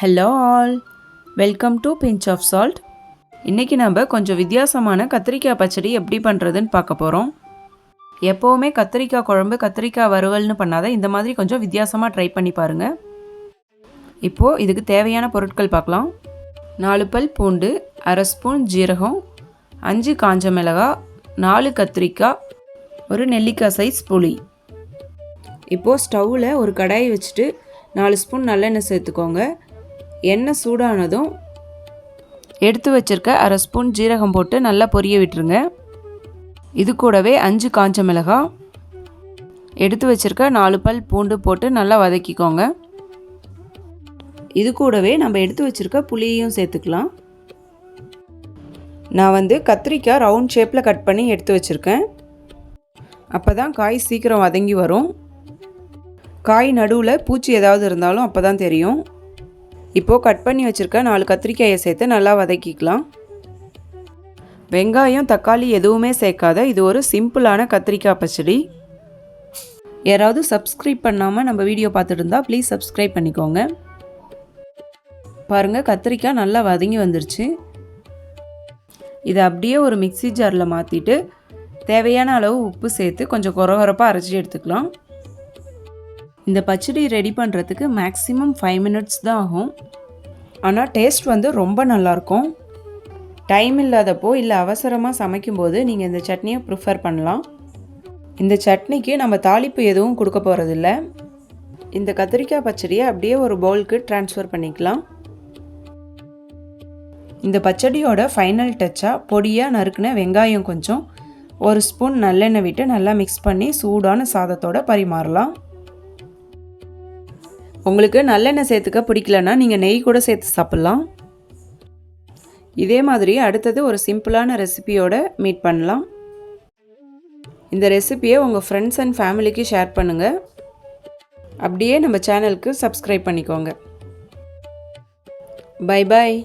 Hello all, welcome to pinch of salt. இன்றைக்கி நம்ம கொஞ்சம் வித்தியாசமான கத்திரிக்காய் பச்சடி எப்படி பண்ணுறதுன்னு பார்க்க போகிறோம். எப்போவுமே கத்திரிக்காய் குழம்பு கத்திரிக்காய் வறுவல்னு பண்ணாதான் இந்த மாதிரி கொஞ்சம் வித்தியாசமாக ட்ரை பண்ணி பாருங்கள். இப்போது இதுக்கு தேவையான பொருட்கள் பார்க்கலாம். 4 பல் பூண்டு, அரை ஸ்பூன் ஜீரகம், 5 காஞ்ச மிளகாய், 4 கத்திரிக்காய், ஒரு நெல்லிக்காய் சைஸ் புளி. இப்போது ஸ்டவ்வில் ஒரு கடாயை வச்சுட்டு 4 ஸ்பூன் நல்லெண்ணெய் சேர்த்துக்கோங்க. எண்ணெய் சூடானதும் எடுத்து வச்சுருக்க அரை ஸ்பூன் ஜீரகம் போட்டு நல்லா பொரிய விட்டுருங்க. இது கூடவே 5 காஞ்ச மிளகாய், எடுத்து வச்சுருக்க 4 பல் பூண்டு போட்டு நல்லா வதக்கிக்கோங்க. இது கூடவே நம்ம எடுத்து வச்சுருக்க புளியையும் சேர்த்துக்கலாம். நான் கத்திரிக்காய் ரவுண்ட் ஷேப்பில் கட் பண்ணி எடுத்து வச்சுருக்கேன். அப்போ தான் காய் சீக்கிரம் வதங்கி வரும். காய் நடுவில் பூச்சி ஏதாவது இருந்தாலும் அப்போ தான் தெரியும். இப்போது கட் பண்ணி வச்சுருக்க 4 கத்திரிக்காயை சேர்த்து நல்லா வதக்கிக்கலாம். வெங்காயம் தக்காளி எதுவுமே சேர்க்காத இது ஒரு சிம்பிளான கத்திரிக்காய் பச்சடி. யாராவது சப்ஸ்கிரைப் பண்ணாமல் நம்ம வீடியோ பார்த்துட்டு இருந்தால் ப்ளீஸ் சப்ஸ்கிரைப் பண்ணிக்கோங்க. பாருங்கள், கத்திரிக்காய் நல்லா வதங்கி வந்துருச்சு. இதை அப்படியே ஒரு மிக்ஸி ஜாரில் மாற்றிட்டு தேவையான அளவு உப்பு சேர்த்து கொஞ்சம் கொரகொரப்பாக அரைச்சி எடுத்துக்கலாம். இந்த பச்சடி ரெடி பண்ணுறதுக்கு மேக்ஸிமம் 5 மினிட்ஸ் தான் ஆகும். ஆனால் டேஸ்ட் ரொம்ப நல்லாயிருக்கும். டைம் இல்லாதப்போ இல்லை அவசரமாக சமைக்கும்போது நீங்கள் இந்த சட்னியை ப்ரிஃபர் பண்ணலாம். இந்த சட்னிக்கு நம்ம தாளிப்பு எதுவும் கொடுக்க போகிறதில்ல. இந்த கத்திரிக்காய் பச்சடியை அப்படியே ஒரு பவுலுக்கு ட்ரான்ஸ்ஃபர் பண்ணிக்கலாம். இந்த பச்சடியோட ஃபைனல் டச்சாக பொடியாக நறுக்குன வெங்காயம் கொஞ்சம், 1 ஸ்பூன் நல்லெண்ணெய் விட்டு நல்லா மிக்ஸ் பண்ணி சூடான சாதத்தோடு பரிமாறலாம். உங்களுக்கு நல்லெண்ணெய் சேர்த்துக்க பிடிக்கலன்னா நீங்கள் நெய் கூட சேர்த்து சாப்பிட்லாம். இதே மாதிரி அடுத்தது ஒரு சிம்பிளான ரெசிபியோடு மீட் பண்ணலாம். இந்த ரெசிபியை உங்கள் ஃப்ரெண்ட்ஸ் அண்ட் ஃபேமிலிக்கு ஷேர் பண்ணுங்கள். அப்படியே நம்ம சேனலுக்கு சப்ஸ்கிரைப் பண்ணிக்கோங்க. Bye bye.